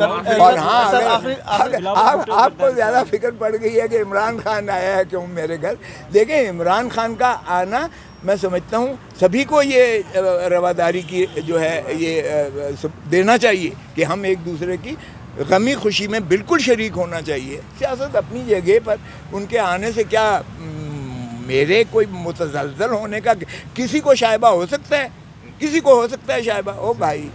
اور ہاں آپ کو زیادہ فکر پڑ گئی ہے کہ عمران خان آیا ہے کیوں میرے گھر. دیکھیں عمران خان کا آنا میں سمجھتا ہوں سبھی کو یہ رواداری کی جو ہے یہ دینا چاہیے کہ ہم ایک دوسرے کی غمی خوشی میں بالکل شریک ہونا چاہیے. سیاست اپنی جگہ پر ان کے آنے سے کیا میرے کوئی متزلزل ہونے کا کسی کو شائبہ ہو سکتا ہے, کسی کو ہو سکتا ہے شائبہ. او بھائی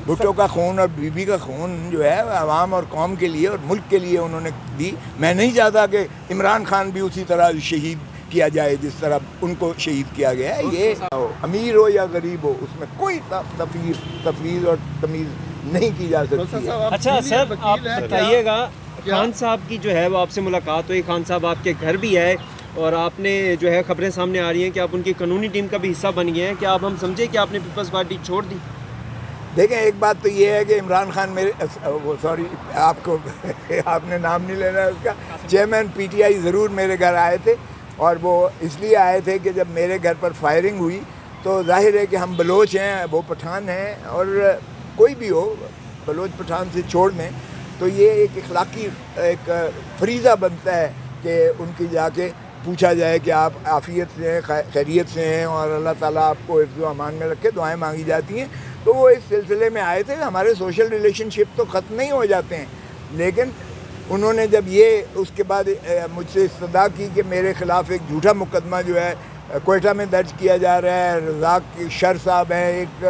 بھٹو کا خون اور بی بی کا خون جو ہے عوام اور قوم کے لیے اور ملک کے لیے انہوں نے دی. میں نہیں چاہتا کہ عمران خان بھی اسی طرح شہید کیا جائے جس طرح ان کو شہید کیا گیا ہے. یہ امیر ہو یا غریب ہو اس میں کوئی تفویض اور تمیز نہیں کی جا سکتی ہے. اچھا سر آپ بتائیے گا, خان صاحب کی جو ہے وہ آپ سے ملاقات ہوئی, خان صاحب آپ کے گھر بھی ہے اور آپ نے جو ہے خبریں سامنے آ رہی ہیں کہ آپ ان کی قانونی ٹیم کا بھی حصہ بن گئے ہیں. کیا اب ہم سمجھے کہ آپ نے پیپلز پارٹی چھوڑ دی؟ دیکھیں ایک بات تو یہ ہے کہ عمران خان میرے سوری آپ کو آپ نے نام نہیں لینا اس کا, چیئرمین پی ٹی آئی ضرور میرے گھر آئے تھے اور وہ اس لیے آئے تھے کہ جب میرے گھر پر فائرنگ ہوئی تو ظاہر ہے کہ ہم بلوچ ہیں, وہ پٹھان ہیں, اور کوئی بھی ہو بلوچ پٹھان سے چھوڑ دیں تو یہ ایک اخلاقی ایک فریضہ بنتا ہے کہ ان کی جا کے پوچھا جائے کہ آپ عافیت سے ہیں, خیریت سے ہیں, اور اللہ تعالیٰ آپ کو حفظ و امان میں رکھے. دعائیں مانگی جاتی ہیں. تو وہ اس سلسلے میں آئے تھے. ہمارے سوشل ریلیشن شپ تو ختم نہیں ہو جاتے ہیں, لیکن انہوں نے جب یہ اس کے بعد مجھ سے استدعا کی کہ میرے خلاف ایک جھوٹا مقدمہ جو ہے کوئٹہ میں درج کیا جا رہا ہے, رزاق شر صاحب ہیں ایک,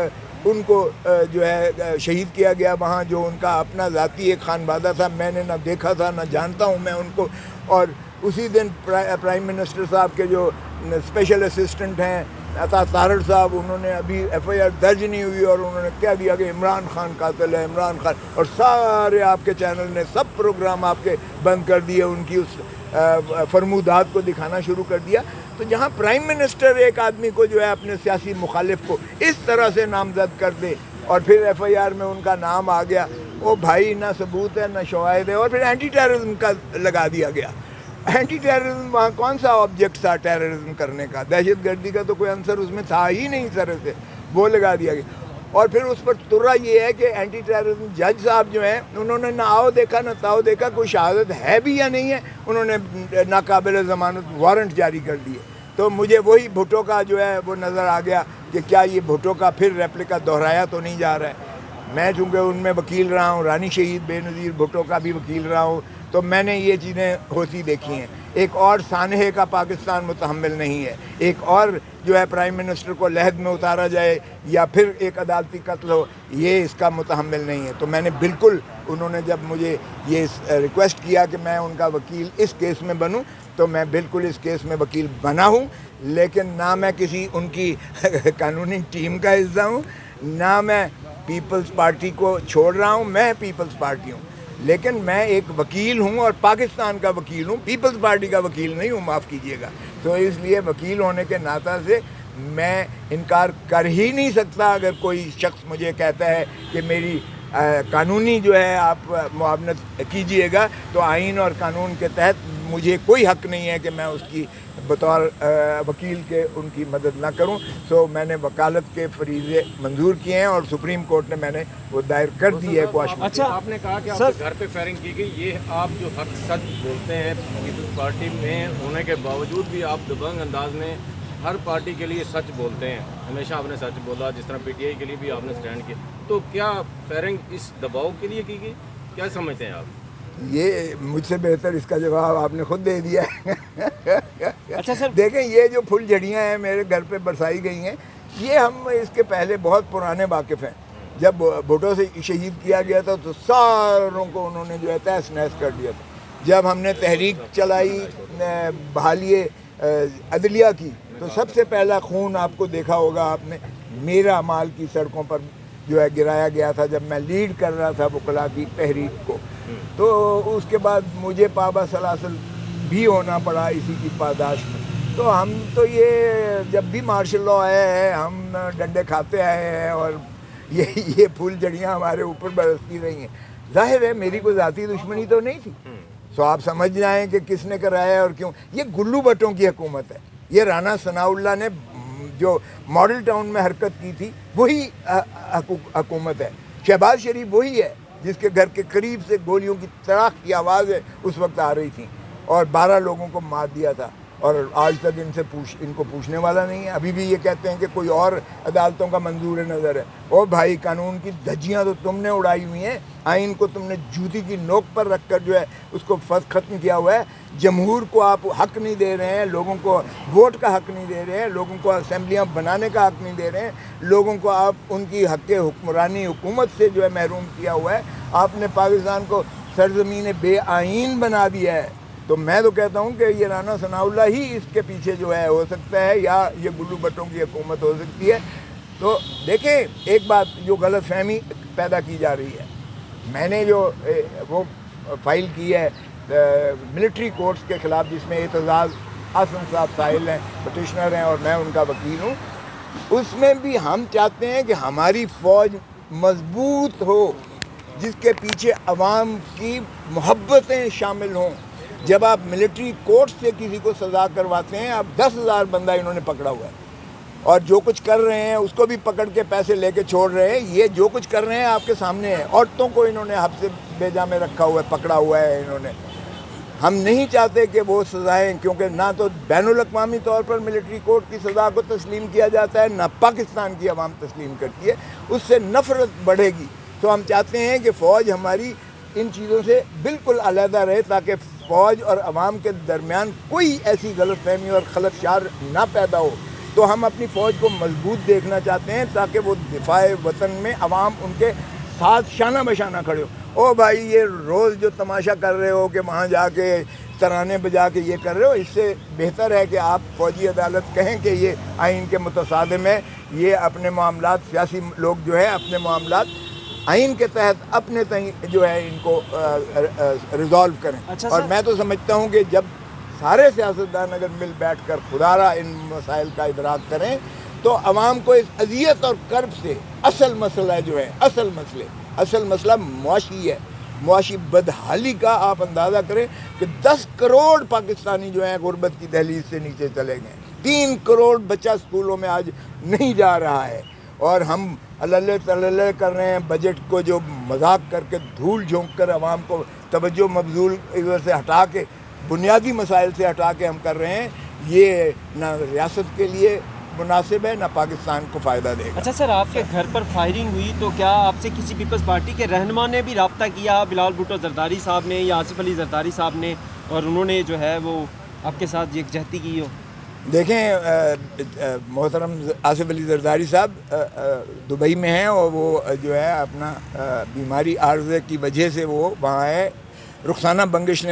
ان کو جو ہے شہید کیا گیا وہاں, جو ان کا اپنا ذاتی ایک خانوادہ تھا, میں نے نہ دیکھا تھا نہ جانتا ہوں میں ان کو. اور اسی دن پرائم منسٹر صاحب کے جو اسپیشل اسسٹنٹ ہیں عطا طاہر صاحب, انہوں نے ابھی ایف آئی آر درج نہیں ہوئی اور انہوں نے کہہ دیا کہ عمران خان قاتل ہے, عمران خان, اور سارے آپ کے چینل نے سب پروگرام آپ کے بند کر دیے, ان کی اس فرمودات کو دکھانا شروع کر دیا. تو جہاں پرائم منسٹر ایک آدمی کو جو ہے اپنے سیاسی مخالف کو اس طرح سے نامزد کر دے اور پھر ایف آئی آر میں ان کا نام آ گیا, وہ بھائی نہ ثبوت ہے نہ شواہد ہے, اور پھر اینٹی ٹیررزم کا لگا دیا گیا. اینٹی ٹیررزم وہاں کون سا آبجیکٹ تھا ٹیررزم کرنے کا؟ دہشت گردی کا تو کوئی عنصر اس میں تھا ہی نہیں طرح سے, وہ لگا دیا گیا. اور پھر اس پر ترا یہ ہے کہ اینٹی ٹیررزم جج صاحب جو ہیں انہوں نے نہ آؤ دیکھا نہ تاؤ دیکھا, کوئی شہادت ہے بھی یا نہیں ہے, انہوں نے ناقابل ضمانت وارنٹ جاری کر دیے. تو مجھے وہی بھٹو کا جو ہے وہ نظر آ گیا کہ کیا یہ بھٹو کا پھر ریپلیکا دہرایا تو نہیں جا رہا ہے. میں چونکہ ان میں وکیل رہا ہوں, رانی شہید بے نظیر بھٹو کا بھی وکیل رہا ہوں, تو میں نے یہ چیزیں ہوتی دیکھی ہیں. ایک اور سانحے کا پاکستان متحمل نہیں ہے, ایک اور جو ہے پرائم منسٹر کو لحد میں اتارا جائے یا پھر ایک عدالتی قتل ہو, یہ اس کا متحمل نہیں ہے. تو میں نے بالکل, انہوں نے جب مجھے یہ ریکویسٹ کیا کہ میں ان کا وکیل اس کیس میں بنوں, تو میں بالکل اس کیس میں وکیل بنا ہوں. لیکن نہ میں کسی ان کی قانونی ٹیم کا حصہ ہوں, نہ میں پیپلز پارٹی کو چھوڑ رہا ہوں. میں پیپلز پارٹی ہوں, لیکن میں ایک وکیل ہوں اور پاکستان کا وکیل ہوں, پیپلز پارٹی کا وکیل نہیں ہوں, معاف کیجیے گا. تو اس لیے وکیل ہونے کے ناطے سے میں انکار کر ہی نہیں سکتا. اگر کوئی شخص مجھے کہتا ہے کہ میری قانونی جو ہے آپ معاونت کیجیے گا, تو آئین اور قانون کے تحت مجھے کوئی حق نہیں ہے کہ میں اس کی بطور وکیل کے ان کی مدد نہ کروں. سو میں نے وکالت کے فریضے منظور کیے ہیں اور سپریم کورٹ نے میں نے وہ دائر کر دی ہے کوشش. اچھا آپ نے کہا کہ آپ کے گھر پہ فائرنگ کی گئی, یہ آپ جو حق سچ بولتے ہیں پیپلز پارٹی میں ہونے کے باوجود بھی آپ دبنگ انداز میں ہر پارٹی کے لیے سچ بولتے ہیں, ہمیشہ آپ نے سچ بولا, جس طرح پی ٹی آئی کے لیے بھی آپ نے اسٹینڈ کیا. تو کیا فائرنگ اس دباؤ کے لیے کی گئی, کیا سمجھتے ہیں آپ؟ یہ مجھ سے بہتر اس کا جواب آپ نے خود دے دیا ہے. اچھا سر, دیکھیں یہ جو پھول جھڑیاں ہیں میرے گھر پہ برسائی گئی ہیں, یہ ہم اس کے پہلے بہت پرانے واقف ہیں. جب بھٹو سے شہید کیا گیا تھا تو ساروں کو انہوں نے جو ہے تہس نہس کر دیا تھا. جب ہم نے تحریک چلائی بحالی عدلیہ کی, تو سب سے پہلا خون آپ کو دیکھا ہوگا آپ نے, میرا مال کی سڑکوں پر جو ہے گرایا گیا تھا جب میں لیڈ کر رہا تھا وکلاء کی تحریک کو. تو اس کے بعد مجھے پابا سلاسل بھی ہونا پڑا اسی کی پاداش میں. تو ہم تو یہ جب بھی مارشل لاء آیا ہے ہم ڈنڈے کھاتے آئے ہیں, اور یہ پھول جڑیاں ہمارے اوپر برستی رہی ہیں. ظاہر ہے میری کوئی ذاتی دشمنی تو نہیں تھی, سو آپ سمجھ جائیں کہ کس نے کرایا اور کیوں. یہ گلو بٹوں کی حکومت ہے. یہ رانا ثناء اللہ نے جو ماڈل ٹاؤن میں حرکت کی تھی وہی حکومت ہے. شہباز شریف وہی ہے جس کے گھر کے قریب سے گولیوں کی تڑاک کی آوازیں اس وقت آ رہی تھیں اور 12 لوگوں کو مار دیا تھا، اور آج تک ان کو پوچھنے والا نہیں ہے۔ ابھی بھی یہ کہتے ہیں کہ کوئی اور عدالتوں کا منظور نظر ہے۔ او بھائی، قانون کی دھجیاں تو تم نے اڑائی ہوئی ہیں، آئین کو تم نے جوتی کی نوک پر رکھ کر جو ہے اس کو ختم کیا ہوا ہے۔ جمہور کو آپ حق نہیں دے رہے ہیں، لوگوں کو ووٹ کا حق نہیں دے رہے ہیں، لوگوں کو اسمبلیاں بنانے کا حق نہیں دے رہے ہیں، لوگوں کو آپ ان کی حق حکمرانی حکومت سے جو ہے محروم کیا ہوا ہے۔ آپ نے پاکستان کو سرزمین بے آئین بنا دیا ہے۔ تو میں تو کہتا ہوں کہ یہ رانا ثناء اللہ ہی اس کے پیچھے جو ہے ہو سکتا ہے، یا یہ گلو بٹوں کی حکومت ہو سکتی ہے۔ تو دیکھیں، ایک بات جو غلط فہمی پیدا کی جا رہی ہے، میں نے جو وہ فائل کی ہے ملٹری کورٹس کے خلاف، جس میں اعتزاز حسن صاحب سائل ہیں، پٹیشنر ہیں، اور میں ان کا وکیل ہوں، اس میں بھی ہم چاہتے ہیں کہ ہماری فوج مضبوط ہو، جس کے پیچھے عوام کی محبتیں شامل ہوں۔ جب آپ ملٹری کورٹ سے کسی کو سزا کرواتے ہیں، اب 10,000 بندہ انہوں نے پکڑا ہوا ہے، اور جو کچھ کر رہے ہیں اس کو بھی پکڑ کے پیسے لے کے چھوڑ رہے ہیں۔ یہ جو کچھ کر رہے ہیں آپ کے سامنے ہے۔ عورتوں کو انہوں نے حبس بیجا میں رکھا ہوا ہے، پکڑا ہوا ہے انہوں نے۔ ہم نہیں چاہتے کہ وہ سزائیں، کیونکہ نہ تو بین الاقوامی طور پر ملٹری کورٹ کی سزا کو تسلیم کیا جاتا ہے، نہ پاکستان کی عوام تسلیم کرتی ہے، اس سے نفرت بڑھے گی۔ تو ہم چاہتے ہیں کہ فوج ہماری ان چیزوں سے بالکل علیحدہ رہے، تاکہ فوج اور عوام کے درمیان کوئی ایسی غلط فہمی اور خلفشار نہ پیدا ہو۔ تو ہم اپنی فوج کو مضبوط دیکھنا چاہتے ہیں، تاکہ وہ دفاع وطن میں عوام ان کے ساتھ شانہ بشانہ کھڑے ہو۔ او بھائی، یہ روز جو تماشا کر رہے ہو کہ وہاں جا کے ترانے بجا کے یہ کر رہے ہو، اس سے بہتر ہے کہ آپ فوجی عدالت کہیں کہ یہ آئین کے متصادم ہے، یہ اپنے معاملات، سیاسی لوگ جو ہے اپنے معاملات آئین کے تحت اپنے جو ہے ان کو ریزالو کریں۔ اور میں تو سمجھتا ہوں کہ جب سارے سیاستدان اگر مل بیٹھ کر خدا را ان مسائل کا ادراک کریں، تو عوام کو اس اذیت اور کرب سے اصل مسئلہ جو ہے، اصل مسئلہ معاشی ہے، معاشی بدحالی کا آپ اندازہ کریں کہ 10 کروڑ پاکستانی جو ہیں غربت کی دہلیز سے نیچے چلے گئے، 3 کروڑ بچہ اسکولوں میں آج نہیں جا رہا ہے، اور ہم اللہ تللہ کر رہے ہیں بجٹ کو جو مذاق کر کے دھول جھونک کر عوام کو توجہ مبذول ادھر سے ہٹا کے بنیادی مسائل سے ہٹا کے ہم کر رہے ہیں۔ یہ نہ ریاست کے لیے مناسب ہے، نہ پاکستان کو فائدہ دے گا۔ اچھا سر، آپ کے گھر پر فائرنگ ہوئی تو کیا آپ سے کسی پیپلز پارٹی کے رہنما نے بھی رابطہ کیا، بلال بھٹو زرداری صاحب نے یا آصف علی زرداری صاحب نے، اور انہوں نے جو ہے وہ آپ کے ساتھ یکجہتی کی ہو؟ دیکھیں، محترم آصف علی زرداری صاحب دبئی میں ہیں، اور وہ جو ہے اپنا بیماری عارضے کی وجہ سے وہ وہاں ہے۔ رخسانہ بنگش نے